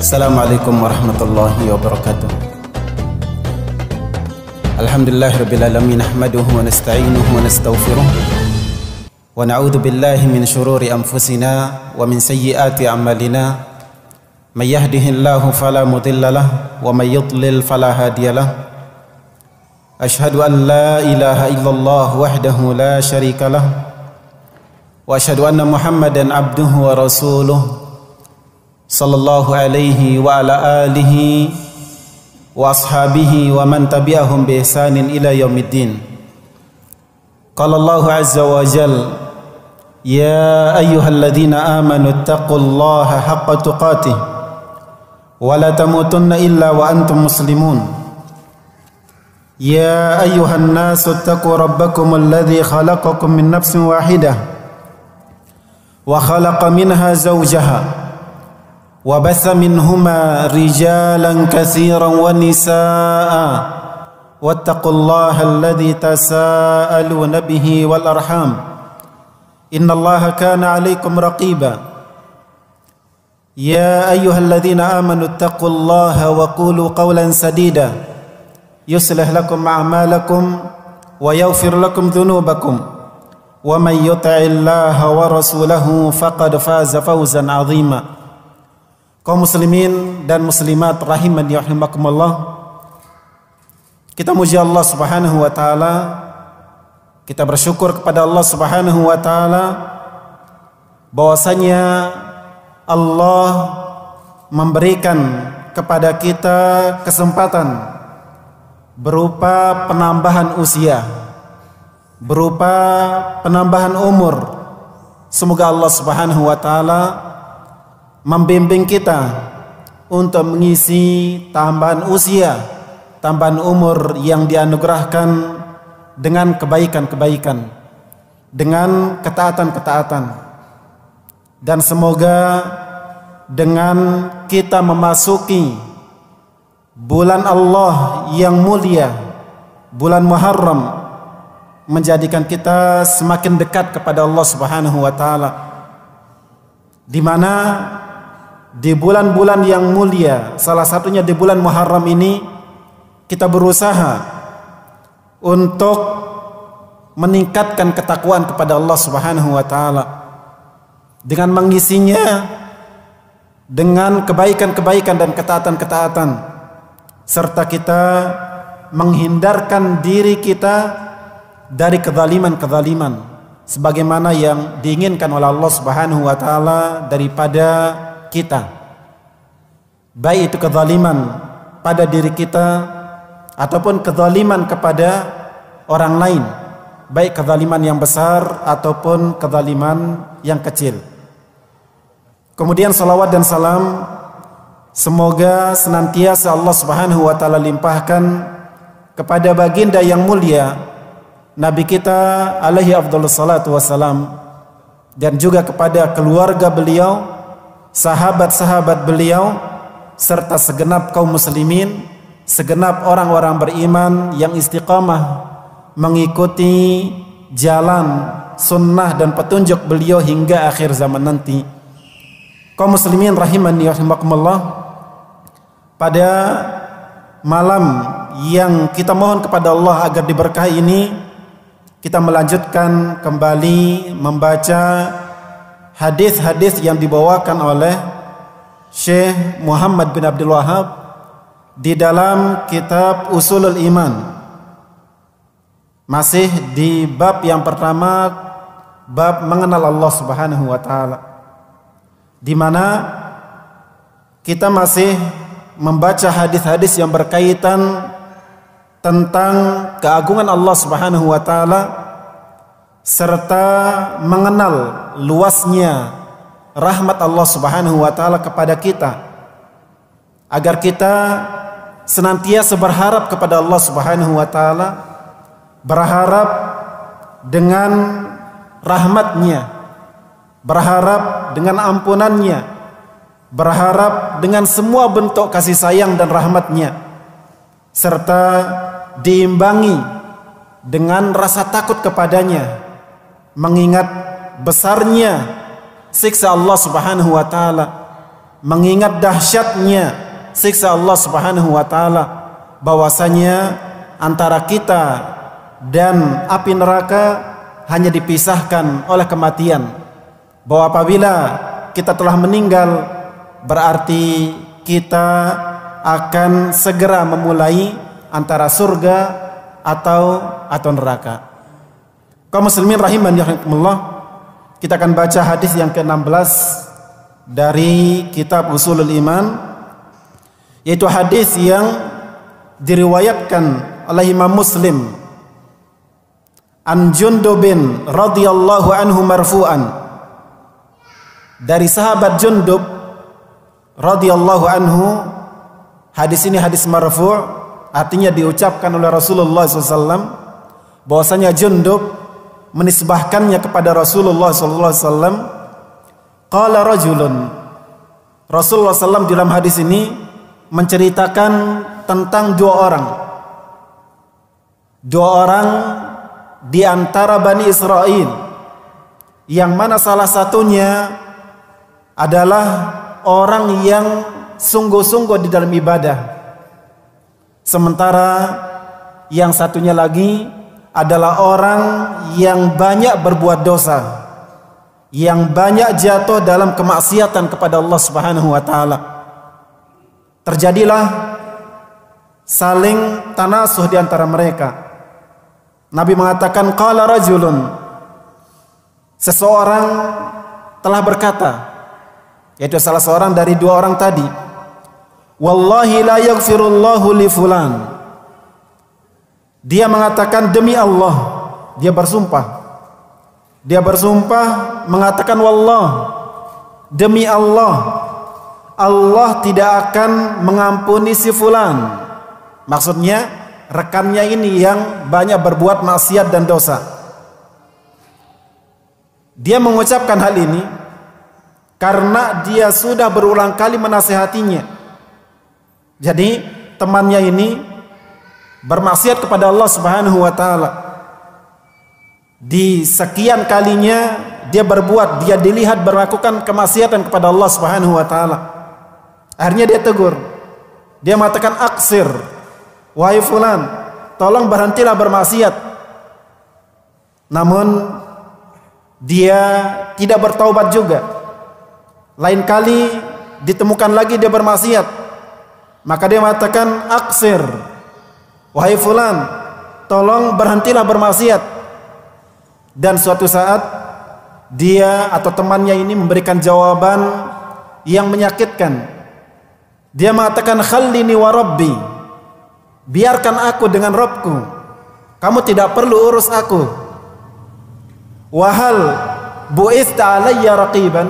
Assalamualaikum warahmatullahi wabarakatuh. Alhamdulillahirabbil alamin, nahmaduhu wa nasta'inuhu wa nastaghfiruh wa na'udzu billahi min shururi anfusina wa min sayyiati a'malina. May yahdihillahu fala mudilla lahu wa may yudlil fala hadiya lahu. Asyhadu an la ilaha illallah wahdahu la syarika lahu wa asyhadu anna Muhammadan abduhu wa rasuluh sallallahu alaihi wa ala alihi wa ashabihi wa man tabi'ahum bi ihsanin ila yaumiddin. Qala Allahu azza wa jalla, ya ayyuhalladzina amanu taqullaha haqqa tuqatih wa la tamutunna illa wa antum muslimun. Ya ayyuhan nasu taqu rabbakum alladzi khalaqakum min nafsin wahidah wa khalaqa minha zawjaha wa batha minhuma rijalan katsiran wa nisaa wattaqullaha alladzi tasaaluna bihi wal arham innallaha kana 'alaikum raqiba. Ya ayyuhalladzina amanu taqullaha wa qulu qawlan sadida yuslih lakum a'malakum wa yaghfir lakum dhunubakum wa may yuti'illaha wa rasulahu faqad faza fawzan 'azima. Kaum muslimin dan muslimat rahimani wa rahimakumullah, kita muji Allah Subhanahu wa taala, kita bersyukur kepada Allah Subhanahu wa taala bahwasanya Allah memberikan kepada kita kesempatan berupa penambahan usia, berupa penambahan umur. Semoga Allah Subhanahu wa taala membimbing kita untuk mengisi tambahan usia, tambahan umur yang dianugerahkan dengan kebaikan-kebaikan, dengan ketaatan-ketaatan. Dan semoga dengan kita memasuki bulan Allah yang mulia, bulan Muharram, menjadikan kita semakin dekat kepada Allah Subhanahu wa taala, di mana di bulan-bulan yang mulia, salah satunya di bulan Muharram ini, kita berusaha untuk meningkatkan ketakwaan kepada Allah Subhanahu wa taala dengan mengisinya dengan kebaikan-kebaikan dan ketaatan-ketaatan, serta kita menghindarkan diri kita dari kezaliman-kezaliman sebagaimana yang diinginkan oleh Allah Subhanahu wa taala daripada kita, baik itu kezaliman pada diri kita ataupun kezaliman kepada orang lain, baik kezaliman yang besar ataupun kezaliman yang kecil. Kemudian salawat dan salam semoga senantiasa Allah Subhanahu wa taala limpahkan kepada baginda yang mulia Nabi kita alaihi afdhalus salatu wassalam, dan juga kepada keluarga beliau, sahabat-sahabat beliau, serta segenap kaum muslimin, segenap orang-orang beriman yang istiqamah mengikuti jalan sunnah dan petunjuk beliau hingga akhir zaman nanti. Kaum muslimin rahimani wa rahimakumullah, pada malam yang kita mohon kepada Allah agar diberkahi ini, kita melanjutkan kembali membaca hadis-hadis yang dibawakan oleh Syekh Muhammad bin Abdul Wahhab di dalam kitab Ushulul Iman. Masih di bab yang pertama, bab mengenal Allah Subhanahu wa taala, di mana kita masih membaca hadis-hadis yang berkaitan tentang keagungan Allah Subhanahu wa taala serta mengenal luasnya rahmat Allah Subhanahu wa taala kepada kita, agar kita senantiasa berharap kepada Allah Subhanahu wa taala, berharap dengan rahmatnya, berharap dengan ampunannya, berharap dengan semua bentuk kasih sayang dan rahmatnya, serta diimbangi dengan rasa takut kepadanya, mengingat besarnya siksa Allah Subhanahu wa taala, mengingat dahsyatnya siksa Allah Subhanahu wa taala, bahwasanya antara kita dan api neraka hanya dipisahkan oleh kematian. Bahwa apabila kita telah meninggal, berarti kita akan segera memulai antara surga atau neraka. Kaum muslimin rahimani rahimakumullah, kita akan baca hadis yang ke-16 dari kitab Ushulul Iman, yaitu hadis yang diriwayatkan oleh Imam Muslim an Jundubin radhiyallahu anhu marfu'an, dari sahabat Jundub radhiyallahu anhu. Hadis ini hadis marfu', artinya diucapkan oleh Rasulullah SAW, bahwasanya Jundub menisbahkannya kepada Rasulullah SAW. Qala rajulun, Rasulullah SAW dalam hadis ini menceritakan tentang dua orang di antara Bani Israel, yang mana salah satunya adalah orang yang sungguh-sungguh di dalam ibadah, sementara yang satunya lagi adalah orang yang banyak berbuat dosa, yang banyak jatuh dalam kemaksiatan kepada Allah Subhanahu wa taala. Terjadilah saling tanasuh di antara mereka. Nabi mengatakan, qala rajulun, seseorang telah berkata, yaitu salah seorang dari dua orang tadi, wallahi la yaghfirullahu li fulan. Dia mengatakan, demi Allah, dia bersumpah mengatakan, wallah, demi Allah, Allah tidak akan mengampuni si fulan. Maksudnya rekannya ini yang banyak berbuat maksiat dan dosa. Dia mengucapkan hal ini karena dia sudah berulang kali menasihatinya. Jadi temannya ini bermaksiat kepada Allah Subhanahu wa taala. Di sekian kalinya dia dilihat melakukan kemaksiatan kepada Allah Subhanahu wa taala. Akhirnya dia tegur. Dia mengatakan, aksir, wahai fulan, tolong berhentilah bermaksiat. Namun dia tidak bertaubat juga. Lain kali ditemukan lagi dia bermaksiat, maka dia mengatakan, aksir, wahai fulan, tolong berhentilah bermaksiat. Dan suatu saat dia atau temannya ini memberikan jawaban yang menyakitkan. Dia mengatakan, khallini wa rabbi, biarkan aku dengan Rabbku, kamu tidak perlu urus aku. Wahal bu'itha alayya raqiban,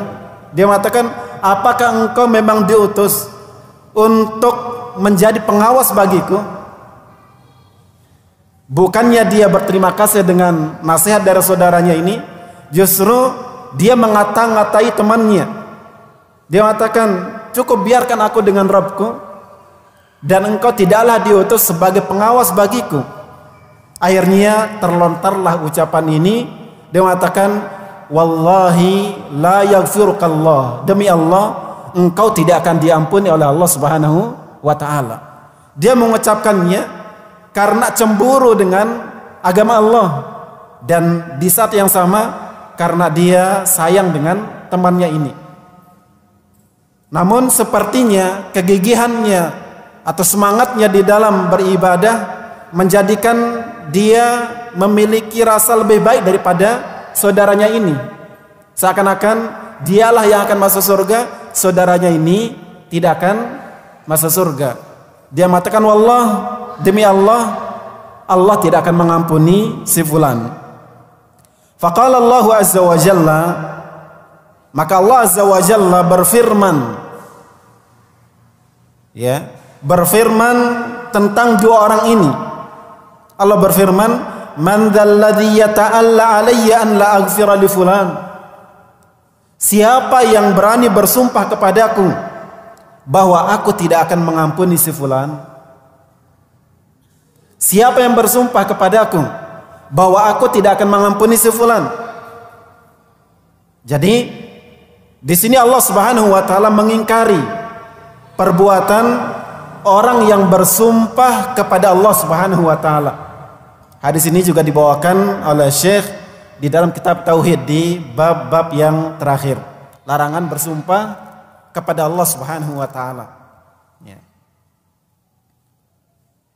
dia mengatakan, apakah engkau memang diutus untuk menjadi pengawas bagiku? Bukannya dia berterima kasih dengan nasihat dari saudaranya ini, justru dia mengata-ngatai temannya. Dia mengatakan, cukup biarkan aku dengan Rabbku, dan engkau tidaklah diutus sebagai pengawas bagiku. Akhirnya terlontarlah ucapan ini. Dia mengatakan, wallahi la yaghfirukallah, demi Allah, engkau tidak akan diampuni oleh Allah Subhanahu wa taala. Dia mengucapkannya karena cemburu dengan agama Allah, dan di saat yang sama karena dia sayang dengan temannya ini. Namun sepertinya kegigihannya atau semangatnya di dalam beribadah menjadikan dia memiliki rasa lebih baik daripada saudaranya ini. Seakan-akan dialah yang akan masuk surga, saudaranya ini tidak akan masuk surga. Dia mengatakan, wallah, demi Allah, Allah tidak akan mengampuni si fulan. Faqala Allah azza wa jalla, maka Allah azza wa jalla berfirman, ya, berfirman tentang dua orang ini. Allah berfirman, man dzalladzi yata'alla alayya an la aghfira li fulan. Siapa yang berani bersumpah kepadaku bahwa aku tidak akan mengampuni si fulan? Siapa yang bersumpah kepadaku bahwa aku tidak akan mengampuni si fulan? Jadi Di sini Allah Subhanahu wa taala mengingkari perbuatan orang yang bersumpah kepada Allah Subhanahu wa taala. Hadis ini juga dibawakan oleh Syekh di dalam kitab Tauhid di bab-bab yang terakhir. Larangan bersumpah kepada Allah Subhanahu wa taala. Ya.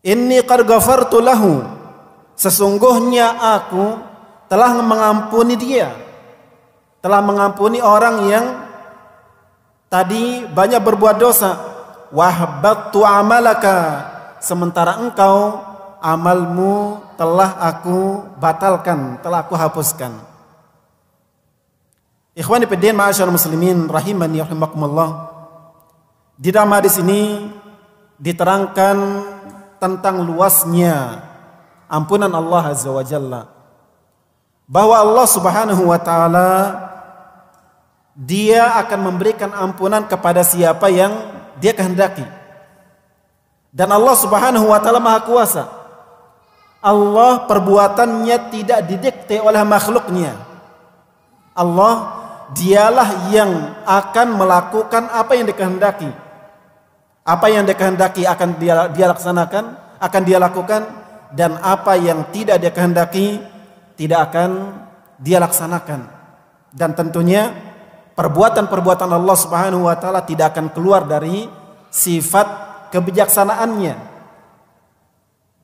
Inni qad ghafartu lahu. Sesungguhnya aku telah mengampuni dia. Telah mengampuni orang yang tadi banyak berbuat dosa. Wahbattu amalaka, sementara engkau amalmu telah aku batalkan, telah aku hapuskan. Ikhwani fiddin ma'asyarul muslimin rahimani rahimakumullah. Di dalam hadis ini diterangkan tentang luasnya ampunan Allah Azza wa Jalla, bahwa Allah Subhanahu wa taala Dia akan memberikan ampunan kepada siapa yang Dia kehendaki. Dan Allah Subhanahu wa taala Maha Kuasa. Allah perbuatannya tidak didikte oleh makhluknya. Allah dialah yang akan melakukan apa yang dikehendaki. Apa yang dikehendaki akan dia laksanakan, akan dia lakukan, dan apa yang tidak dia kehendaki tidak akan dia laksanakan. Dan tentunya perbuatan-perbuatan Allah Subhanahu wa taala tidak akan keluar dari sifat kebijaksanaannya.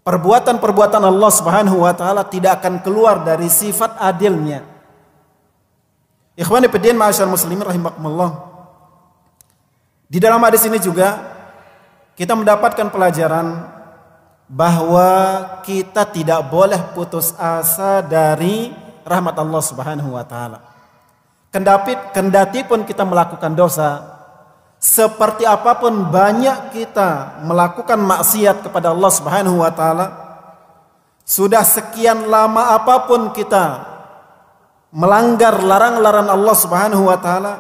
Perbuatan-perbuatan Allah Subhanahu wa taala tidak akan keluar dari sifat adilnya. Ikhwani fiddin ma'asyarul muslimin rahimakumullah. Di dalam hadis ini juga kita mendapatkan pelajaran bahwa kita tidak boleh putus asa dari rahmat Allah Subhanahu wa taala. Kendati pun kita melakukan dosa, seperti apapun banyak kita melakukan maksiat kepada Allah Subhanahu wa taala, sudah sekian lama apapun kita melanggar larangan-larangan Allah Subhanahu wa taala,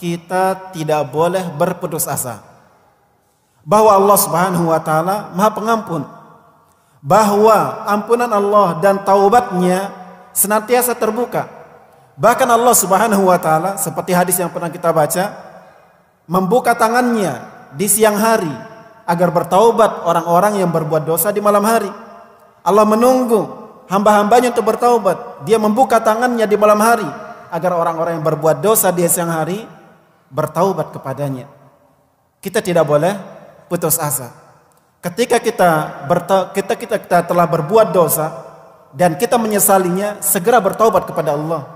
kita tidak boleh berputus asa bahwa Allah Subhanahu wa taala Maha Pengampun, bahwa ampunan Allah dan taubatnya senantiasa terbuka. Bahkan Allah Subhanahu wa taala, seperti hadis yang pernah kita baca, membuka tangannya di siang hari agar bertaubat orang-orang yang berbuat dosa di malam hari. Allah menunggu hamba-hambanya untuk bertaubat. Dia membuka tangannya di malam hari agar orang-orang yang berbuat dosa di siang hari bertaubat kepadanya. Kita tidak boleh putus asa. Ketika kita telah berbuat dosa dan kita menyesalinya, segera bertaubat kepada Allah.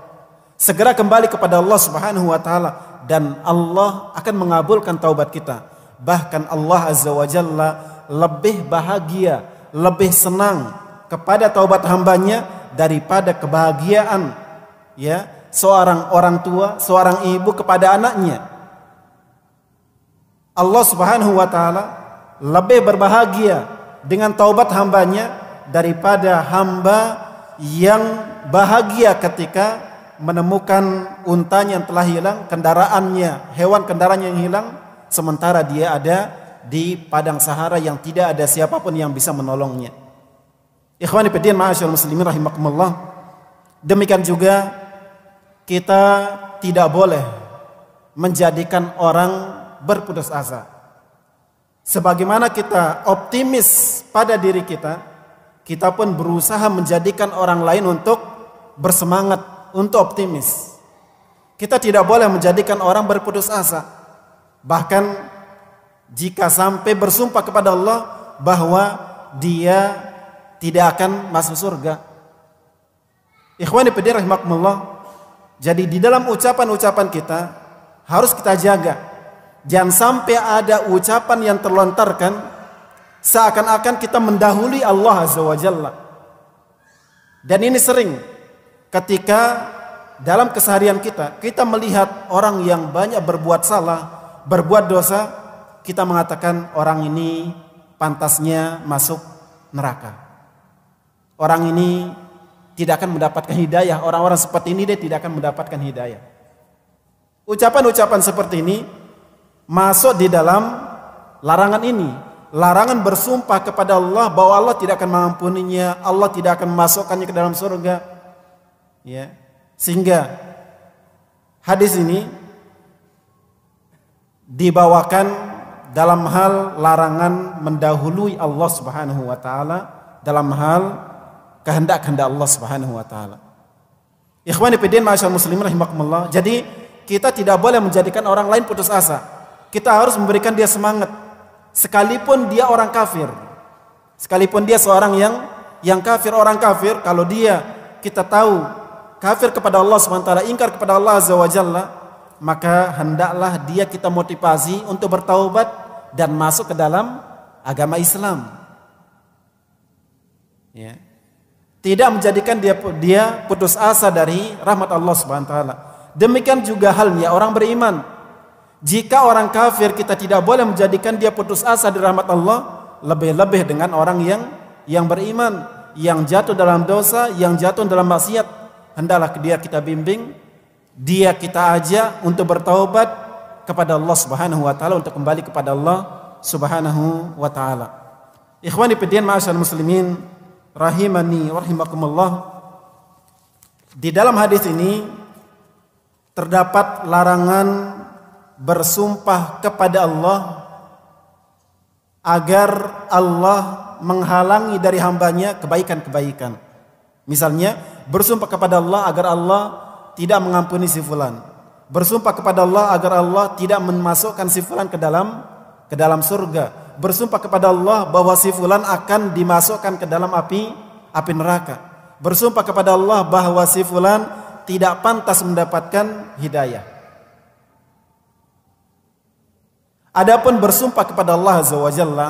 Segera kembali kepada Allah Subhanahu wa taala, dan Allah akan mengabulkan taubat kita. Bahkan Allah Azza wa Jalla lebih bahagia, lebih senang kepada taubat hambanya daripada kebahagiaan seorang orang tua, seorang ibu kepada anaknya. Allah Subhanahu wa taala lebih berbahagia dengan taubat hambanya daripada hamba yang bahagia ketika menemukan untanya yang telah hilang, kendaraannya, hewan kendaraannya yang hilang, sementara dia ada di padang sahara yang tidak ada siapapun yang bisa menolongnya. Ikhwani fiddin ma'asyarul muslimin rahimakumullah. Demikian juga kita tidak boleh menjadikan orang berputus asa. Sebagaimana kita optimis pada diri kita, kita pun berusaha menjadikan orang lain untuk bersemangat, untuk optimis. Kita tidak boleh menjadikan orang berputus asa. Bahkan jika sampai bersumpah kepada Allah bahwa dia tidak akan masuk surga. Ikhwani fillah rahimakumullah. Jadi di dalam ucapan-ucapan kita harus kita jaga. Jangan sampai ada ucapan yang terlontarkan seakan-akan kita mendahului Allah Azza wa Jalla. Dan ini sering ketika dalam keseharian kita melihat orang yang banyak berbuat salah, berbuat dosa, kita mengatakan orang ini pantasnya masuk neraka. Orang ini tidak akan mendapatkan hidayah. Orang-orang seperti ini dia tidak akan mendapatkan hidayah. Ucapan-ucapan seperti ini masuk di dalam larangan ini. Larangan bersumpah kepada Allah bahwa Allah tidak akan mengampuninya, Allah tidak akan memasukkannya ke dalam surga. Ya, sehingga hadis ini dibawakan dalam hal larangan mendahului Allah Subhanahu wa taala dalam hal kehendak-kehendak Allah Subhanahu wa taala. Ikhwani fillah ma'asyiral muslimin rahimakumullah. Jadi kita tidak boleh menjadikan orang lain putus asa. Kita harus memberikan dia semangat sekalipun dia orang kafir. Sekalipun dia seorang yang kafir, orang kafir, kalau dia kita tahu kafir kepada Allah Subhanahu wa taala, ingkar kepada Allah Azza wa Jalla, maka hendaklah dia kita motivasi untuk bertaubat dan masuk ke dalam agama Islam. Ya. Tidak menjadikan dia putus asa dari rahmat Allah Subhanahu wa taala. Demikian juga halnya orang beriman. Jika orang kafir kita tidak boleh menjadikan dia putus asa dari rahmat Allah, lebih-lebih dengan orang yang beriman, yang jatuh dalam dosa, yang jatuh dalam maksiat, hendaklah dia kita bimbing, dia kita ajak untuk bertaubat kepada Allah Subhanahu wa taala, untuk kembali kepada Allah Subhanahu wa taala. Ikhwani fillah ma'asyiral muslimin rahimani wa rahimakumullah. Di dalam hadis ini terdapat larangan bersumpah kepada Allah agar Allah menghalangi dari hambanya kebaikan-kebaikan. Misalnya bersumpah kepada Allah agar Allah tidak mengampuni si fulan. Bersumpah kepada Allah agar Allah tidak memasukkan si fulan ke dalam surga. Bersumpah kepada Allah bahwa si fulan akan dimasukkan ke dalam api neraka. Bersumpah kepada Allah bahwa si fulan tidak pantas mendapatkan hidayah. Adapun bersumpah kepada Allah Azza wa Jalla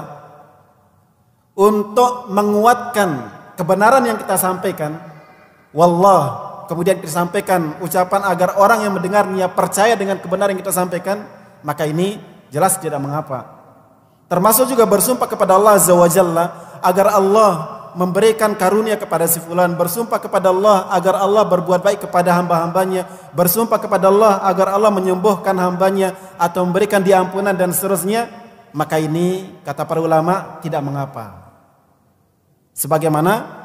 untuk menguatkan kebenaran yang kita sampaikan, wallah, kemudian kita sampaikan ucapan agar orang yang mendengarnya percaya dengan kebenaran yang kita sampaikan, maka ini jelas tidak mengapa. Termasuk juga bersumpah kepada Allah Azza wa Jalla agar Allah memberikan karunia kepada si fulan, bersumpah kepada Allah agar Allah berbuat baik kepada hamba-hambanya, bersumpah kepada Allah agar Allah menyembuhkan hambanya atau memberikan dia ampunan dan seterusnya, maka ini kata para ulama tidak mengapa. Sebagaimana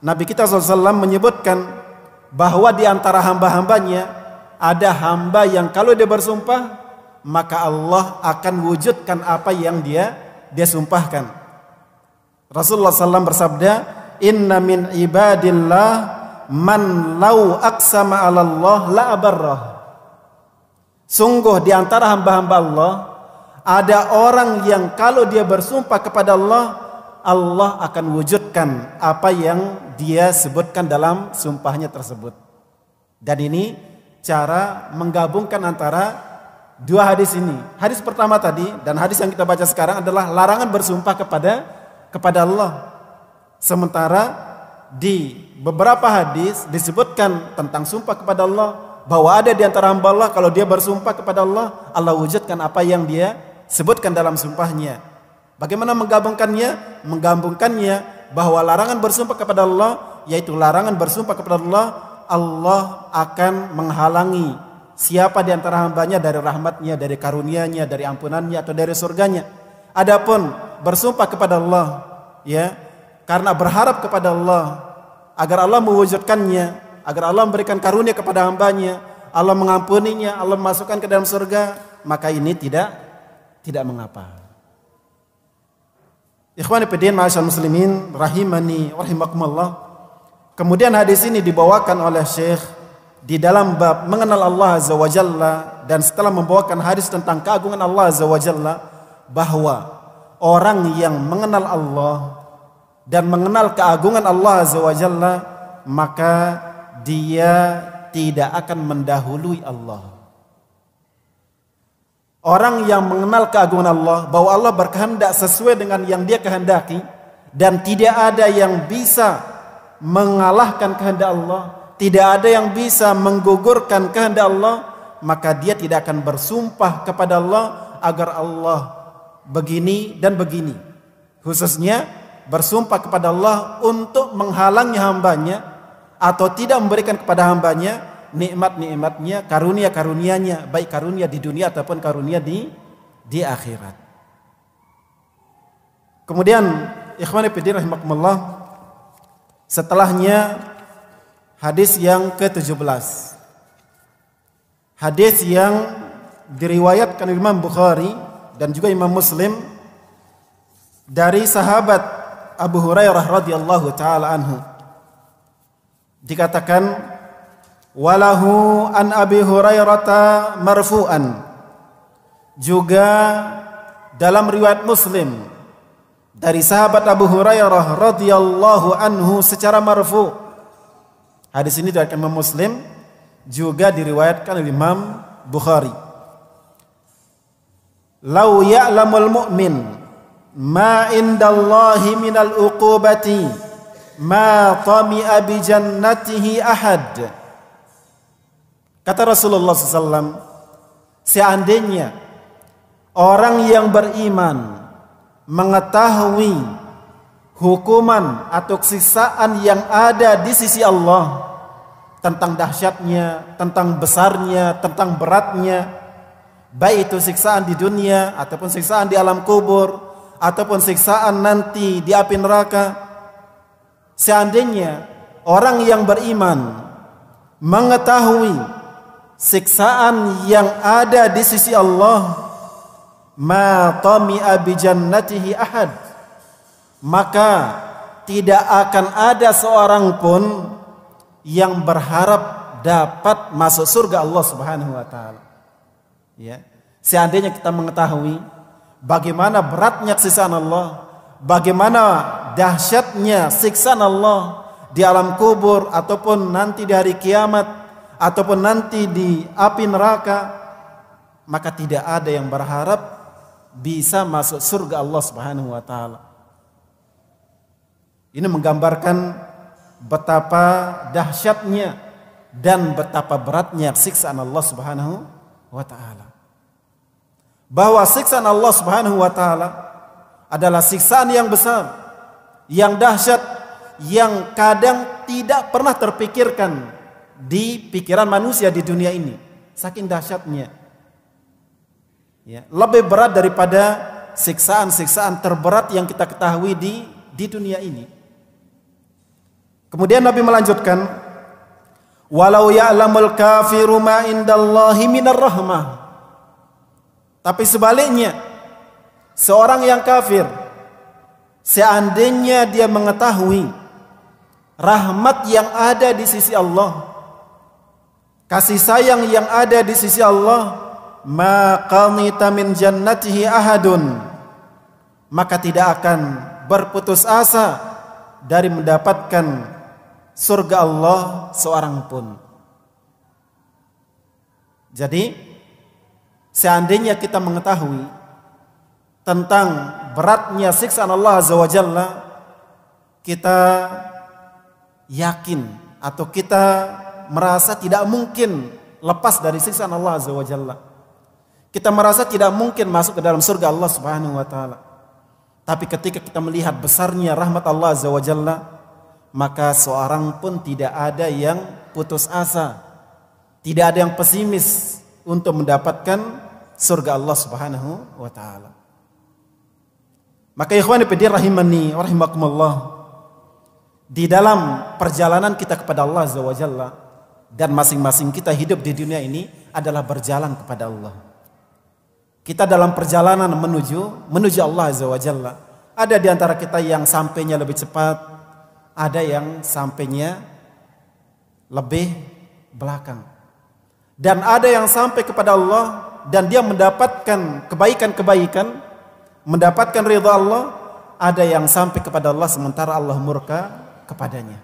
Nabi kita SAW menyebutkan bahwa di antara hamba-hambanya ada hamba yang kalau dia bersumpah maka Allah akan wujudkan apa yang dia sumpahkan. Rasulullah SAW bersabda, "Inna min ibadillah man lau aqsama 'ala Allah la abarrah." Sungguh di antara hamba-hamba Allah ada orang yang kalau dia bersumpah kepada Allah, Allah akan wujudkan apa yang dia sebutkan dalam sumpahnya tersebut. Dan ini cara menggabungkan antara dua hadis ini. Hadis pertama tadi dan hadis yang kita baca sekarang adalah larangan bersumpah kepada Allah. Sementara di beberapa hadis disebutkan tentang sumpah kepada Allah, bahwa ada di antara hamba Allah kalau dia bersumpah kepada Allah, Allah wujudkan apa yang dia sebutkan dalam sumpahnya. Bagaimana menggabungkannya? Menggabungkannya bahwa larangan bersumpah kepada Allah, yaitu larangan bersumpah kepada Allah, Allah akan menghalangi siapa di antara hambanya dari rahmatnya, dari karunia-Nya, dari ampunannya atau dari surganya. Adapun bersumpah kepada Allah, ya, karena berharap kepada Allah agar Allah mewujudkannya, agar Allah memberikan karunia kepada hambanya, Allah mengampuninya, Allah memasukkan ke dalam surga, maka ini tidak mengapa. Ikhwani fillah ma'asyiral muslimin rahimani wa rahimakumullah. Kemudian hadis ini dibawakan oleh Syekh di dalam bab mengenal Allah Azza wa Jalla, dan setelah membawakan hadis tentang keagungan Allah Azza wa Jalla, bahwa orang yang mengenal Allah dan mengenal keagungan Allah Azza wa Jalla, maka dia tidak akan mendahului Allah. Orang yang mengenal keagungan Allah, bahwa Allah berkehendak sesuai dengan yang dia kehendaki, dan tidak ada yang bisa mengalahkan kehendak Allah, tidak ada yang bisa menggugurkan kehendak Allah, maka dia tidak akan bersumpah kepada Allah agar Allah begini dan begini. Khususnya bersumpah kepada Allah untuk menghalangi hambanya atau tidak memberikan kepada hambanya nikmat-nikmatnya, karunia-karunianya, baik karunia di dunia ataupun karunia di akhirat. Kemudian ikhwani fillah rahimakumullah, setelahnya hadis yang ke-17. Hadis yang diriwayatkan Imam Bukhari dan juga Imam Muslim dari sahabat Abu Hurairah radhiyallahu taala anhu. Dikatakan walahu an Abi Hurairah marfu'an. Juga dalam riwayat Muslim dari sahabat Abu Hurairah radhiyallahu anhu secara marfu'. Hadis ini diriwayatkan Imam Muslim, juga diriwayatkan oleh Imam Bukhari. Lau ya'lamul mu'min ma indallahi minal uqubati ma tami'a bi jannatihi ahad. Kata Rasulullah SAW, seandainya orang yang beriman mengetahui hukuman atau siksaan yang ada di sisi Allah, tentang dahsyatnya, tentang besarnya, tentang beratnya, baik itu siksaan di dunia ataupun siksaan di alam kubur ataupun siksaan nanti di api neraka. Seandainya orang yang beriman mengetahui siksaan yang ada di sisi Allah, ma tami'a bi jannatihi ahad, maka tidak akan ada seorang pun yang berharap dapat masuk surga Allah Subhanahu wa taala. Ya. Seandainya kita mengetahui bagaimana beratnya siksaan Allah, bagaimana dahsyatnya siksaan Allah di alam kubur ataupun nanti di hari kiamat ataupun nanti di api neraka, maka tidak ada yang berharap bisa masuk surga Allah Subhanahu wa taala. Ini menggambarkan betapa dahsyatnya dan betapa beratnya siksaan Allah Subhanahu wa taala. Bahwa siksaan Allah Subhanahu wa taala adalah siksaan yang besar, yang dahsyat, yang kadang tidak pernah terpikirkan di pikiran manusia di dunia ini. Saking dahsyatnya. Ya, lebih berat daripada siksaan-siksaan terberat yang kita ketahui di dunia ini. Kemudian Nabi melanjutkan, walau ya'lamul kafiru ma indallahi minar rahmah. Tapi sebaliknya, seorang yang kafir, seandainya dia mengetahui rahmat yang ada di sisi Allah, kasih sayang yang ada di sisi Allah, ma qanita min jannatihi ahadun, maka tidak akan berputus asa dari mendapatkan surga Allah seorang pun. Jadi seandainya kita mengetahui tentang beratnya siksaan Allah Azza wa Jalla, kita yakin atau kita merasa tidak mungkin lepas dari siksaan Allah Azza wa Jalla. Kita merasa tidak mungkin masuk ke dalam surga Allah Subhanahu wa taala. Tapi ketika kita melihat besarnya rahmat Allah Azza wa Jalla, maka seorang pun tidak ada yang putus asa, tidak ada yang pesimis untuk mendapatkan surga Allah Subhanahu wa taala. Maka ikhwani fillah rahimani wa rahimakumullah, di dalam perjalanan kita kepada Allah Azza wa Jalla, dan masing-masing kita hidup di dunia ini adalah berjalan kepada Allah. Kita dalam perjalanan menuju Allah Azza wa Jalla. Ada di antara kita yang sampainya lebih cepat, ada yang sampainya lebih belakang. Dan ada yang sampai kepada Allah dan dia mendapatkan kebaikan-kebaikan, mendapatkan ridha Allah. Ada yang sampai kepada Allah sementara Allah murka kepadanya.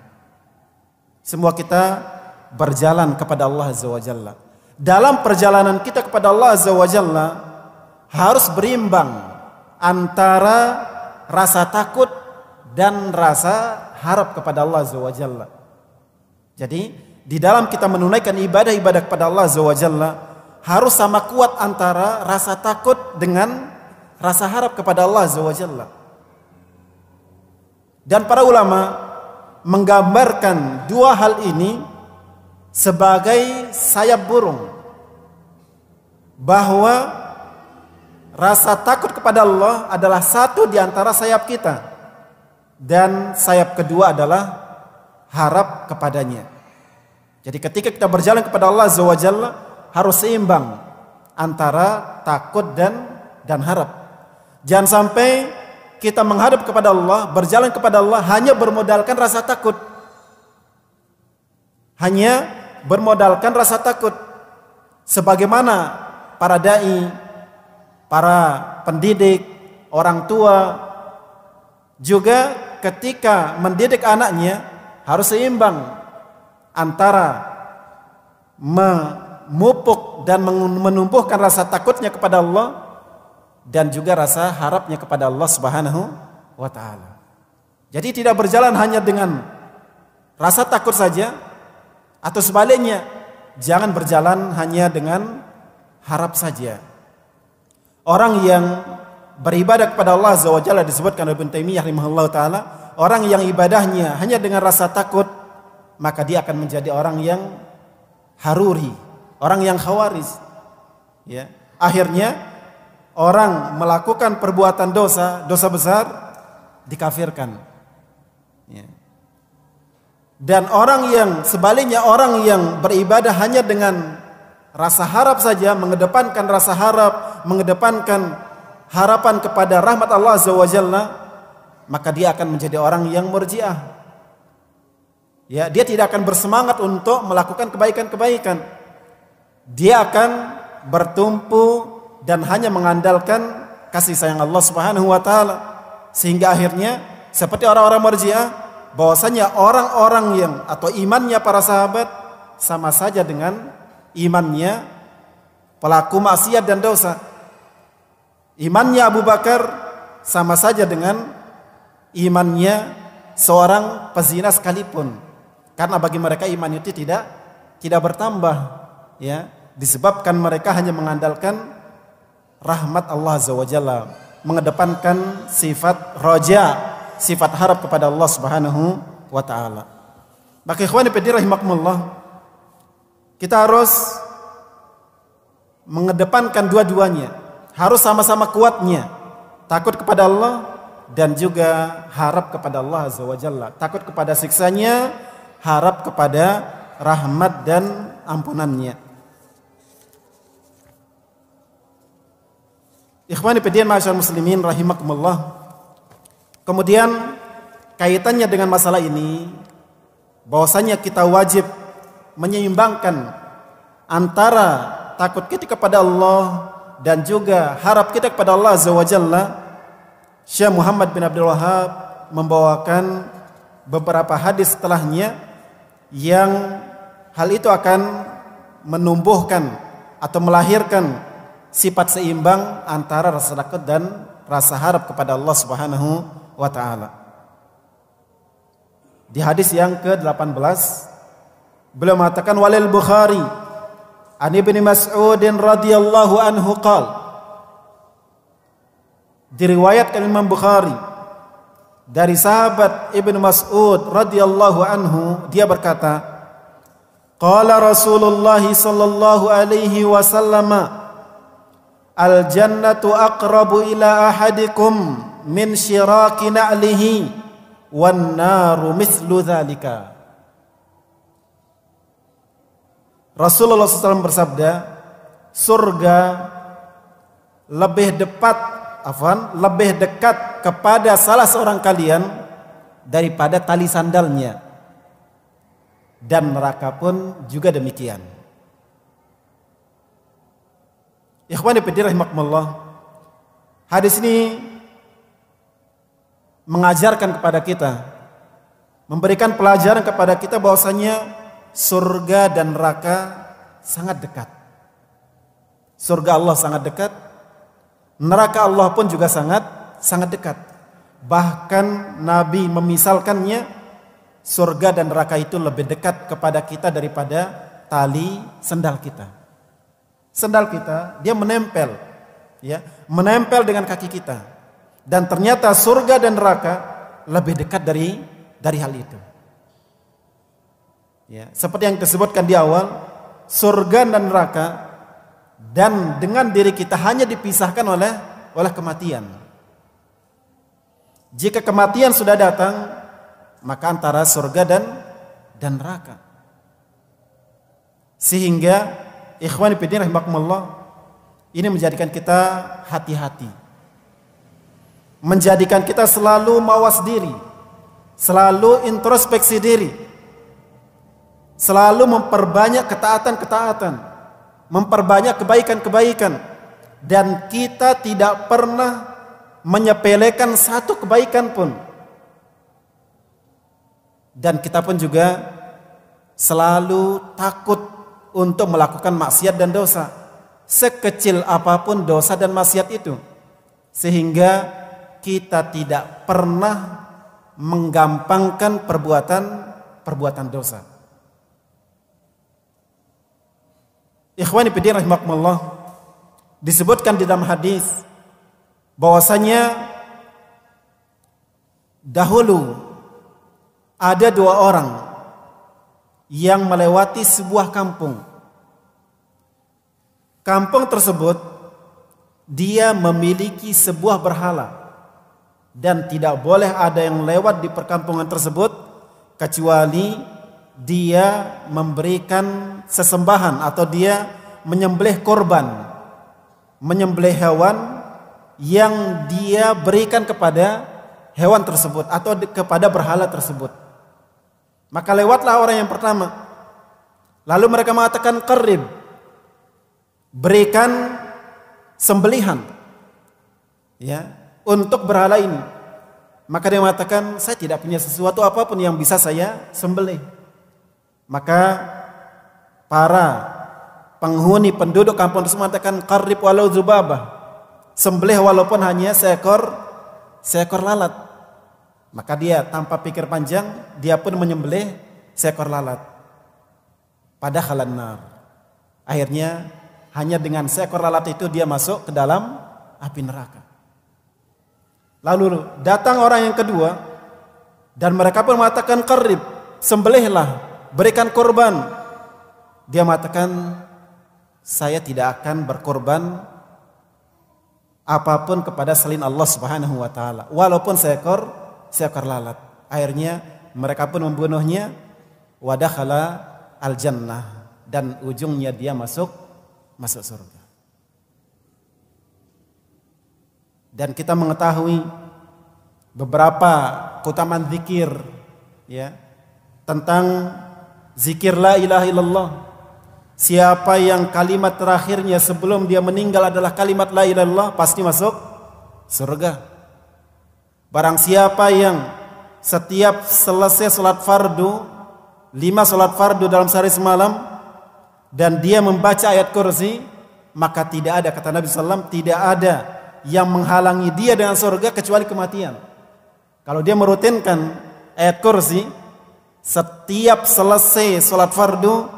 Semua kita berjalan kepada Allah Azza wa Jalla. Dalam perjalanan kita kepada Allah Azza wa Jalla harus berimbang antara rasa takut dan rasa harap kepada Allah Azza wa Jalla. Jadi di dalam kita menunaikan ibadah-ibadah kepada Allah Azza wa Jalla harus sama kuat antara rasa takut dengan rasa harap kepada Allah Azza wa Jalla. Dan para ulama menggambarkan dua hal ini sebagai sayap burung, bahwa rasa takut kepada Allah adalah satu di antara sayap kita, dan sayap kedua adalah harap kepadanya. Jadi ketika kita berjalan kepada Allah Azza wa Jalla harus seimbang antara takut dan harap. Jangan sampai kita menghadap kepada Allah, berjalan kepada Allah hanya bermodalkan rasa takut. Hanya bermodalkan rasa takut. Sebagaimana para dai, para pendidik, orang tua juga ketika mendidik anaknya harus seimbang antara memupuk dan menumbuhkan rasa takutnya kepada Allah dan juga rasa harapnya kepada Allah Subhanahu wa taala. Jadi tidak berjalan hanya dengan rasa takut saja, atau sebaliknya, jangan berjalan hanya dengan harap saja. Orang yang beribadah kepada Allah Azza wa Jalla disebutkan oleh Ibnu Taimiyah rahimahullah taala, orang yang ibadahnya hanya dengan rasa takut, maka dia akan menjadi orang yang haruri, orang yang khawarij. Ya, akhirnya orang melakukan perbuatan dosa besar dikafirkan. Ya. Dan orang yang sebaliknya, orang yang beribadah hanya dengan rasa harap saja, mengedepankan rasa harap, mengedepankan harapan kepada rahmat Allah Azza wa Jalla, maka dia akan menjadi orang yang murji'ah. Ya, dia tidak akan bersemangat untuk melakukan kebaikan-kebaikan. Dia akan bertumpu dan hanya mengandalkan kasih sayang Allah Subhanahu wa taala, sehingga akhirnya seperti orang-orang murji'ah, bahwasanya orang-orang yang atau imannya para sahabat sama saja dengan imannya pelaku maksiat dan dosa. Imannya Abu Bakar sama saja dengan imannya seorang pezina sekalipun, karena bagi mereka iman itu tidak bertambah, ya, disebabkan mereka hanya mengandalkan rahmat Allah Azza wa Jalla, mengedepankan sifat roja, sifat harap kepada Allah Subhanahu wa taala. Maka ikhwani fillah rahimakumullah, kita harus mengedepankan dua-duanya, harus sama-sama kuatnya, takut kepada Allah dan juga harap kepada Allah Azza wa Jalla. Takut kepada siksanya, harap kepada rahmat dan ampunannya. Ikhwani fillah ma'asyiral muslimin rahimakumullah. Kemudian kaitannya dengan masalah ini, bahwasanya kita wajib menyeimbangkan antara takut kita kepada Allah dan juga harap kita kepada Allah Azza wa Jalla. Syekh Muhammad bin Abdul Wahhab membawakan beberapa hadis setelahnya yang hal itu akan menumbuhkan atau melahirkan sifat seimbang antara rasa takut dan rasa harap kepada Allah Subhanahu wa taala. Di hadis yang ke-18 beliau mengatakan, walil Bukhari an Ibnu Mas'ud radhiyallahu anhu qala, diriwayatkan Imam Bukhari dari sahabat Ibnu Mas'ud radhiyallahu anhu, dia berkata, qala Rasulullah sallallahu alaihi wasallam, al jannatu aqrabu ila ahadikum min syiraki na'lihi wan naru mithlu dzalika. Rasulullah SAW bersabda, surga lebih dekat kepada salah seorang kalian daripada tali sandalnya, dan neraka pun juga demikian. Ikhwani fillah rahimakumullah, hadis ini mengajarkan kepada kita, memberikan pelajaran kepada kita bahwasanya surga dan neraka sangat dekat. Surga Allah sangat dekat, neraka Allah pun juga sangat dekat. Bahkan Nabi memisalkannya, surga dan neraka itu lebih dekat kepada kita daripada tali sendal kita. Sendal kita dia menempel, ya, menempel dengan kaki kita. Dan ternyata surga dan neraka lebih dekat dari hal itu. Ya, seperti yang disebutkan di awal, surga dan neraka dan dengan diri kita hanya dipisahkan oleh kematian. Jika kematian sudah datang, maka antara surga dan neraka. Sehingga ikhwani fillah rahimakumullah, Ini menjadikan kita hati-hati, menjadikan kita selalu mawas diri, selalu introspeksi diri, selalu memperbanyak ketaatan-ketaatan, memperbanyak kebaikan-kebaikan, dan kita tidak pernah menyepelekan satu kebaikan pun. Dan kita pun juga selalu takut untuk melakukan maksiat dan dosa, sekecil apapun dosa dan maksiat itu, sehingga kita tidak pernah menggampangkan perbuatan dosa. Ikhwani fillah rahimakumullah, disebutkan di dalam hadis bahwasanya dahulu ada dua orang yang melewati sebuah kampung. Kampung tersebut dia memiliki sebuah berhala, dan tidak boleh ada yang lewat di perkampungan tersebut kecuali dia memberikan sesembahan atau dia menyembelih korban, menyembelih hewan yang dia berikan kepada hewan tersebut atau kepada berhala tersebut. Maka lewatlah orang yang pertama, lalu mereka mengatakan, qarrib, berikan sembelihan ya untuk berhala ini. Maka dia mengatakan, saya tidak punya sesuatu apapun yang bisa saya sembelih. Maka para penghuni penduduk kampung tersebut mengatakan, qarrib walau dzubabah, sembelih walaupun hanya seekor lalat. Maka dia tanpa pikir panjang, dia pun menyembelih seekor lalat. Pada khalannar, akhirnya hanya dengan seekor lalat itu dia masuk ke dalam api neraka. Lalu datang orang yang kedua, dan mereka pun mengatakan, qarrib, sembelihlah, berikan korban. Dia mengatakan, saya tidak akan berkorban apapun kepada selain Allah Subhanahu wa taala, walaupun seekor lalat. Akhirnya mereka pun membunuhnya, wa dakhala al-jannah, dan ujungnya dia masuk surga. Dan kita mengetahui beberapa keutamaan zikir ya, tentang zikir la ilaha illallah. Siapa yang kalimat terakhirnya sebelum dia meninggal adalah kalimat la ilaha illallah, pasti masuk surga. Barang siapa yang setiap selesai salat fardu, 5 salat fardu dalam sehari semalam, dan dia membaca ayat kursi, maka tidak ada, kata Nabi SAW, tidak ada yang menghalangi dia dengan surga kecuali kematian. Kalau dia merutinkan ayat kursi setiap selesai salat fardu,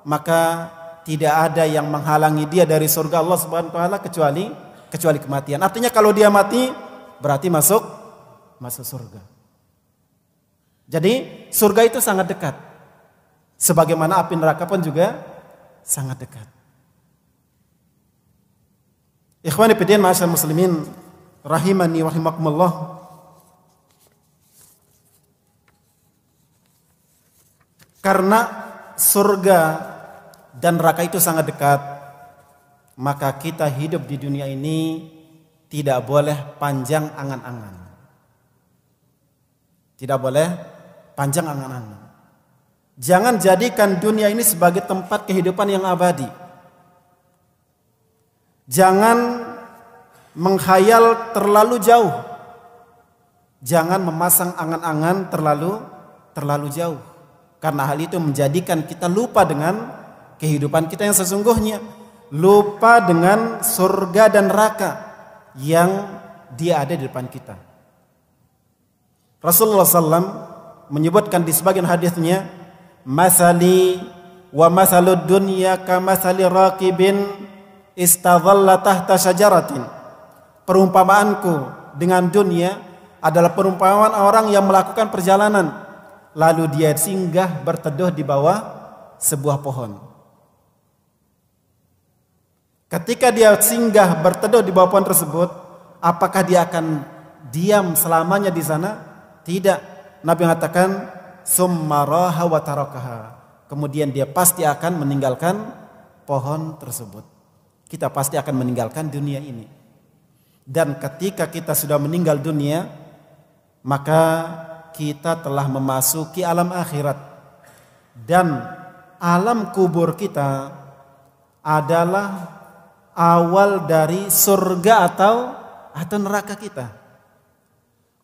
maka tidak ada yang menghalangi dia dari surga Allah Subhanahu wa taala kecuali kematian. Artinya kalau dia mati berarti masuk surga. Jadi surga itu sangat dekat, sebagaimana api neraka pun juga sangat dekat. Ikhwani fillah ma'asyiral muslimin rahimani wa rahimakumullah. Karena surga dan neraka itu sangat dekat, maka kita hidup di dunia ini tidak boleh panjang angan-angan. Tidak boleh panjang angan-angan. Jangan jadikan dunia ini sebagai tempat kehidupan yang abadi. Jangan menghayal terlalu jauh. Jangan memasang angan-angan terlalu jauh. Karena hal itu menjadikan kita lupa dengan kehidupan kita yang sesungguhnya. Lupa dengan surga dan neraka yang dia ada di depan kita. Rasulullah SAW menyebutkan di sebagian hadisnya, masali wa masalud dunya kamasali raqibin istadhalla tahta syajaratin. Perumpamaanku dengan dunia adalah perumpamaan orang yang melakukan perjalanan, lalu dia singgah berteduh di bawah sebuah pohon. Ketika dia singgah berteduh di bawah pohon tersebut, apakah dia akan diam selamanya di sana? Tidak. Nabi mengatakan, summa raha wa tarakaha. Kemudian dia pasti akan meninggalkan pohon tersebut. kita pasti akan meninggalkan dunia ini. Dan ketika kita sudah meninggal dunia, maka kita telah memasuki alam akhirat. Dan alam kubur kita adalah awal dari surga atau neraka kita.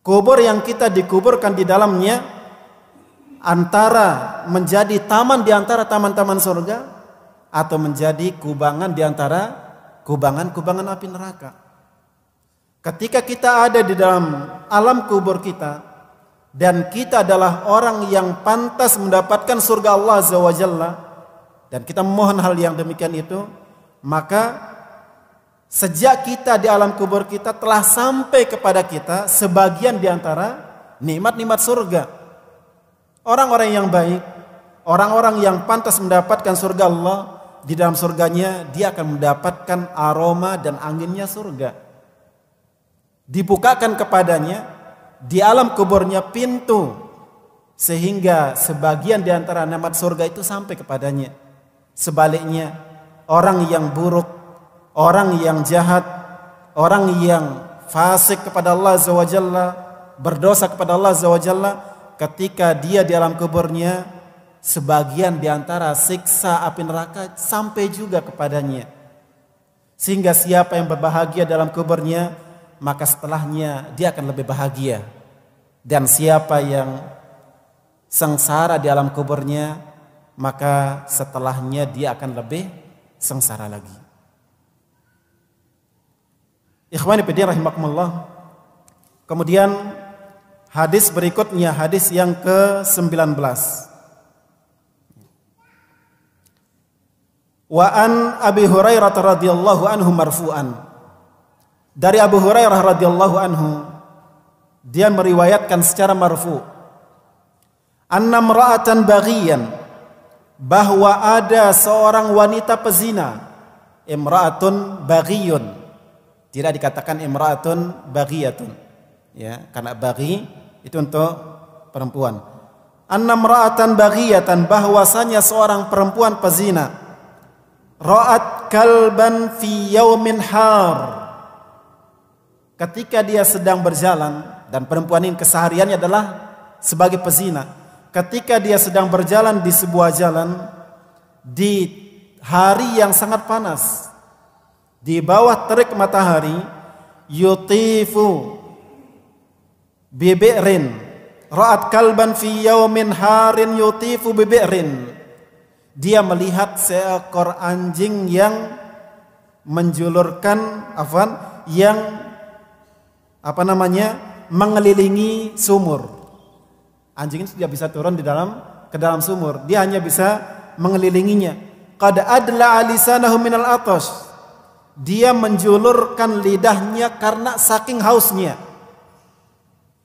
Kubur yang kita dikuburkan di dalamnya antara menjadi taman di antara taman-taman surga atau menjadi kubangan di antara kubangan-kubangan api neraka. Ketika kita ada di dalam alam kubur kita dan kita adalah orang yang pantas mendapatkan surga Allah Azza wa Jalla, dan kita memohon hal yang demikian itu, maka sejak kita di alam kubur kita telah sampai kepada kita sebagian di antara nikmat-nikmat surga. Orang-orang yang baik, orang-orang yang pantas mendapatkan surga Allah, di dalam surganya dia akan mendapatkan aroma dan anginnya surga. Dibukakan kepadanya di alam kuburnya pintu, sehingga sebagian di antara nikmat surga itu sampai kepadanya. Sebaliknya, orang yang buruk, orang yang jahat, orang yang fasik kepada Allah Azza wa Jalla, berdosa kepada Allah Azza wa Jalla, ketika dia di alam kuburnya, sebagian di antara siksa api neraka sampai juga kepadanya. Sehingga siapa yang berbahagia dalam kuburnya, maka setelahnya dia akan lebih bahagia. Dan siapa yang sengsara di alam kuburnya, maka setelahnya dia akan lebih sengsara lagi. Ikhwani fillah rahimakumullah. Kemudian hadis berikutnya, hadis yang ke-19. Wa an Abi Hurairah radhiyallahu anhu marfu'an. Dari Abu Hurairah radhiyallahu anhu, dia meriwayatkan secara marfu', anna imra'atan baghiyan, bahwa ada seorang wanita pezina. Imra'atun baghiyun, tidak dikatakan imra'atun baghiyatun, ya, karena baghi itu untuk perempuan. Anna imra'atan baghiyatan, bahwasanya seorang perempuan pezina, ra'at kalban fi yaumin har, ketika dia sedang berjalan, dan perempuan ini kesehariannya adalah sebagai pezina. Ketika dia sedang berjalan di sebuah jalan di hari yang sangat panas, di bawah terik matahari, yutifu bibi'rin, ra'at kalban fi yaumin harin yutifu bibi'rin. Dia melihat seekor anjing yang menjulurkan mengelilingi sumur. Anjing ini tidak bisa turun ke dalam sumur, dia hanya bisa mengelilinginya. Qad adla lisanahu minal atash, dia menjulurkan lidahnya karena saking hausnya.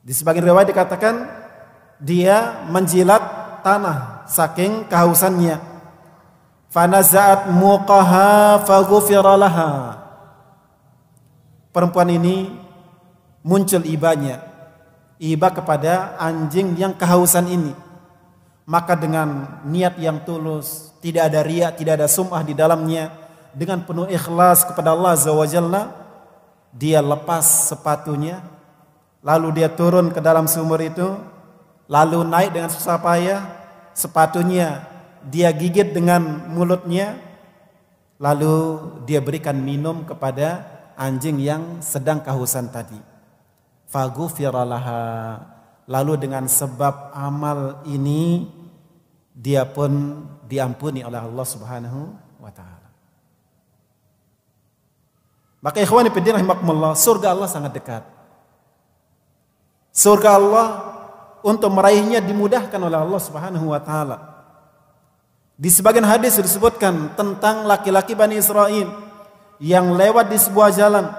Di sebagian riwayat dikatakan dia menjilat tanah saking kehausannya. Fanaza'at muqaha faghufira laha. Perempuan ini muncul iba kepada anjing yang kehausan ini. Maka dengan niat yang tulus, tidak ada riya, tidak ada sum'ah di dalamnya, dengan penuh ikhlas kepada Allah Azza wa Jalla, dia lepas sepatunya, lalu dia turun ke dalam sumur itu, lalu naik dengan susah payah, sepatunya dia gigit dengan mulutnya, lalu dia berikan minum kepada anjing yang sedang kehausan tadi. Faghufira laha, lalu dengan sebab amal ini dia pun diampuni oleh Allah Subhanahu wa taala. Maka ikhwani fillah rahimakumullah, surga Allah sangat dekat. Surga Allah untuk meraihnya dimudahkan oleh Allah Subhanahu wa taala. Di sebagian hadis disebutkan tentang laki-laki Bani Israel yang lewat di sebuah jalan.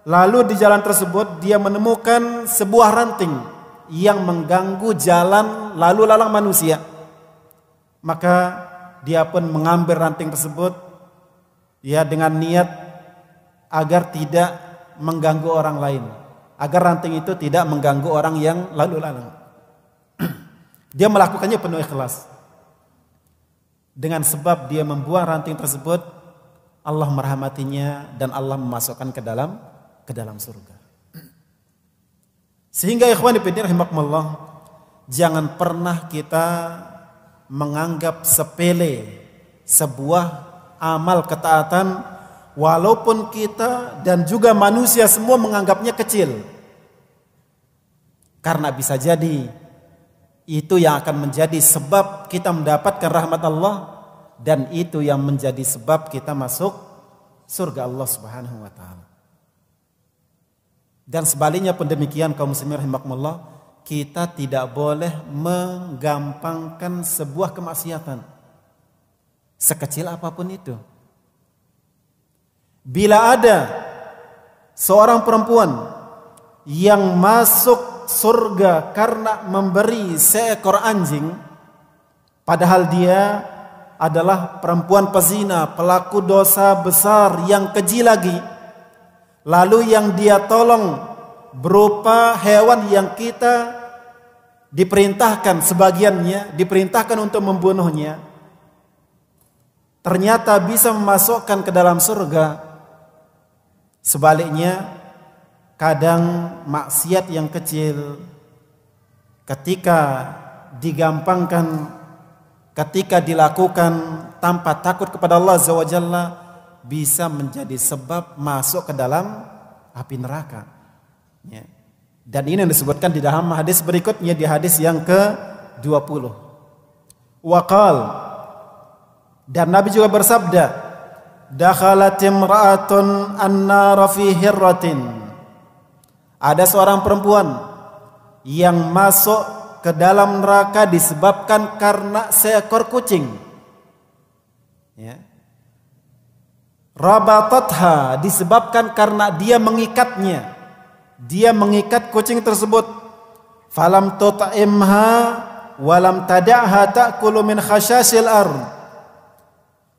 Lalu di jalan tersebut dia menemukan sebuah ranting yang mengganggu jalan lalu lalang manusia. Maka dia pun mengambil ranting tersebut, ya, dengan niat agar tidak mengganggu orang lain, agar ranting itu tidak mengganggu orang yang lalu lalang. Dia melakukannya penuh ikhlas. Dengan sebab dia membuang ranting tersebut, Allah merahmatinya dan Allah memasukkan ke dalam surga. Sehingga ikhwan fillah rahimakumullah, jangan pernah kita menganggap sepele sebuah amal ketaatan, walaupun kita dan juga manusia semua menganggapnya kecil. Karena bisa jadi itu yang akan menjadi sebab kita mendapatkan rahmat Allah, dan itu yang menjadi sebab kita masuk surga Allah Subhanahu wa taala. Dan sebaliknya pun demikian kaum muslimin rahimakumullah, kita tidak boleh menggampangkan sebuah kemaksiatan sekecil apapun itu. Bila ada seorang perempuan yang masuk surga karena memberi seekor anjing, padahal dia adalah perempuan pezina, pelaku dosa besar yang keji lagi, lalu yang dia tolong berupa hewan yang kita diperintahkan, sebagiannya diperintahkan untuk membunuhnya, ternyata bisa memasukkan ke dalam surga. Sebaliknya, kadang maksiat yang kecil ketika digampangkan, ketika dilakukan tanpa takut kepada Allah Azza wa Jalla, bisa menjadi sebab masuk ke dalam api neraka. Ya. Dan ini yang disebutkan di dalam hadis berikutnya, di hadis yang ke-20. Waqal, dan Nabi juga bersabda, dakhalat imra'atun an-nar fi hirratin. Ada seorang perempuan yang masuk ke dalam neraka disebabkan karena seekor kucing. Ya. Rabatatha, disebabkan karena dia mengikatnya. Dia mengikat kucing tersebut. Falam tut'imha walam tada'ha ta'kulu min khashasil ard.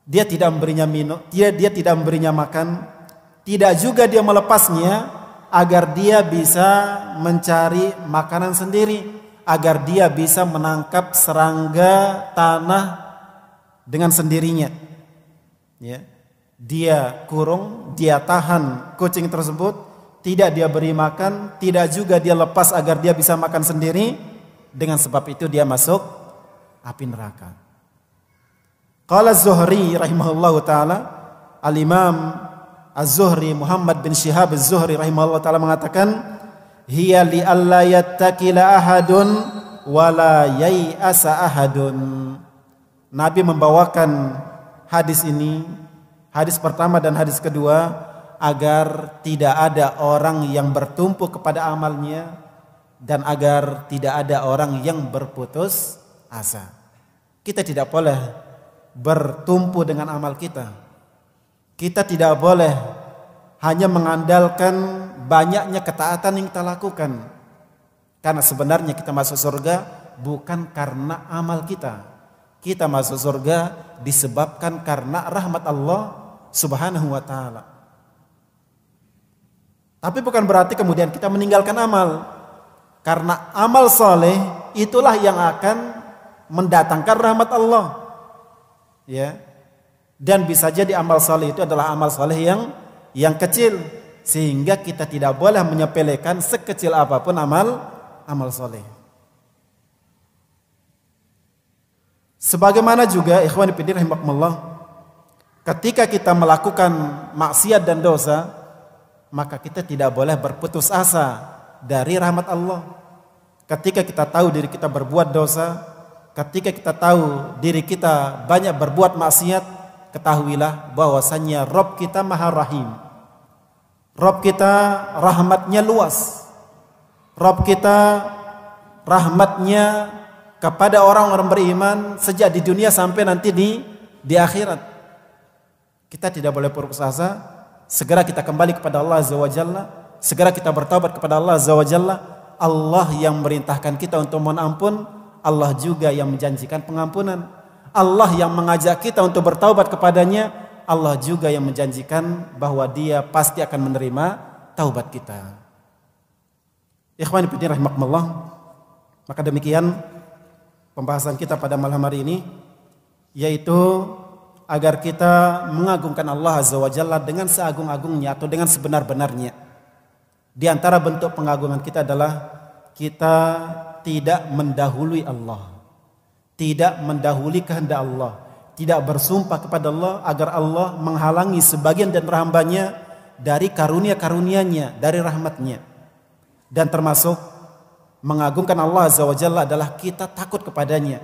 Dia tidak memberinya minum, dia tidak memberinya makan, tidak juga dia melepasnya agar dia bisa mencari makanan sendiri, agar dia bisa menangkap serangga tanah dengan sendirinya. Ya. Dia kurung, dia tahan kucing tersebut, tidak dia beri makan, tidak juga dia lepas agar dia bisa makan sendiri. Dengan sebab itu dia masuk api neraka. Qala Az-Zuhri rahimahullahu taala, Al-Imam Az-Zuhri Muhammad bin Syihab Az-Zuhri rahimahullahu taala mengatakan, hiya li alla yattakila ahadun wala yai'asa ahadun. Nabi membawakan hadis ini, hadis pertama dan hadis kedua, agar tidak ada orang yang bertumpu kepada amalnya dan agar tidak ada orang yang berputus asa. Kita tidak boleh bertumpu dengan amal kita. Kita tidak boleh hanya mengandalkan banyaknya ketaatan yang kita lakukan. Karena sebenarnya kita masuk surga bukan karena amal kita. Kita masuk surga disebabkan karena rahmat Allah Subhanahu wa taala. Tapi bukan berarti kemudian kita meninggalkan amal. Karena amal soleh itulah yang akan mendatangkan rahmat Allah. Ya. Dan bisa jadi amal soleh itu adalah amal soleh yang kecil, sehingga kita tidak boleh menyepelekan sekecil apapun amal soleh. Sebagaimana juga ikhwan fillah rahimakumullah, ketika kita melakukan maksiat dan dosa, maka kita tidak boleh berputus asa dari rahmat Allah. Ketika kita tahu diri kita berbuat dosa, ketika kita tahu diri kita banyak berbuat maksiat, ketahuilah bahwasannya Rabb kita Maha Rahim. Rabb kita rahmatnya luas. Rabb kita rahmatnya kepada orang-orang beriman sejak di dunia sampai nanti di akhirat. Kita tidak boleh putus asa, segera kita kembali kepada Allah Azza wa Jalla, segera kita bertaubat kepada Allah Azza wa Jalla. Allah yang merintahkan kita untuk mohon ampun, Allah juga yang menjanjikan pengampunan. Allah yang mengajak kita untuk bertaubat kepadanya, Allah juga yang menjanjikan bahwa Dia pasti akan menerima taubat kita. Ikhwani fillah rahimakumullah, maka demikian pembahasan kita pada malam hari ini, yaitu agar kita mengagungkan Allah Azza wa Jalla dengan seagung-agungnya atau dengan sebenar-benarnya. Di antara bentuk pengagungan kita adalah kita tidak mendahului Allah, tidak mendahului kehendak Allah, tidak bersumpah kepada Allah agar Allah menghalangi sebagian dan hambanya dari karunia-karunia-Nya, dari rahmat-Nya. Dan termasuk mengagungkan Allah Azza wa Jalla adalah kita takut kepadanya.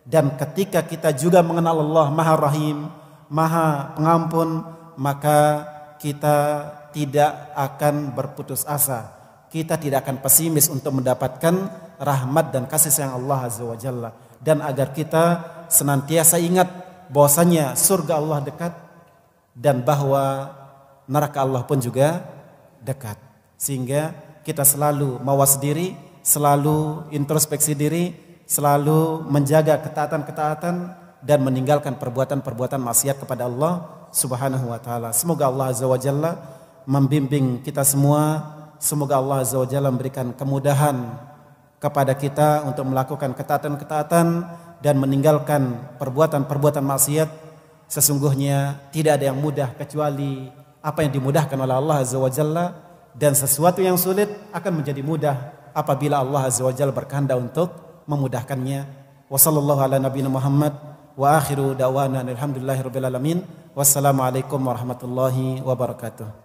Dan ketika kita juga mengenal Allah Maha Rahim, Maha Pengampun, maka kita tidak akan berputus asa. Kita tidak akan pesimis untuk mendapatkan rahmat dan kasih sayang Allah Azza wa Jalla. Dan agar kita senantiasa ingat bahwasanya surga Allah dekat dan bahwa neraka Allah pun juga dekat. Sehingga kita selalu mawas diri, selalu introspeksi diri, selalu menjaga ketaatan-ketaatan dan meninggalkan perbuatan-perbuatan maksiat kepada Allah Subhanahu wa taala. Semoga Allah Azza wa Jalla membimbing kita semua. Semoga Allah Azza wa Jalla memberikan kemudahan kepada kita untuk melakukan ketaatan-ketaatan dan meninggalkan perbuatan-perbuatan maksiat. Sesungguhnya tidak ada yang mudah kecuali apa yang dimudahkan oleh Allah Azza wa Jalla, dan sesuatu yang sulit akan menjadi mudah apabila Allah Azza wa Jalla berkehendak untuk memudahkannya. Wa sallallahu ala nabiyina Muhammad wa akhiru da'wana alhamdulillahirabbil alamin. Wassalamualaikum warahmatullahi wabarakatuh.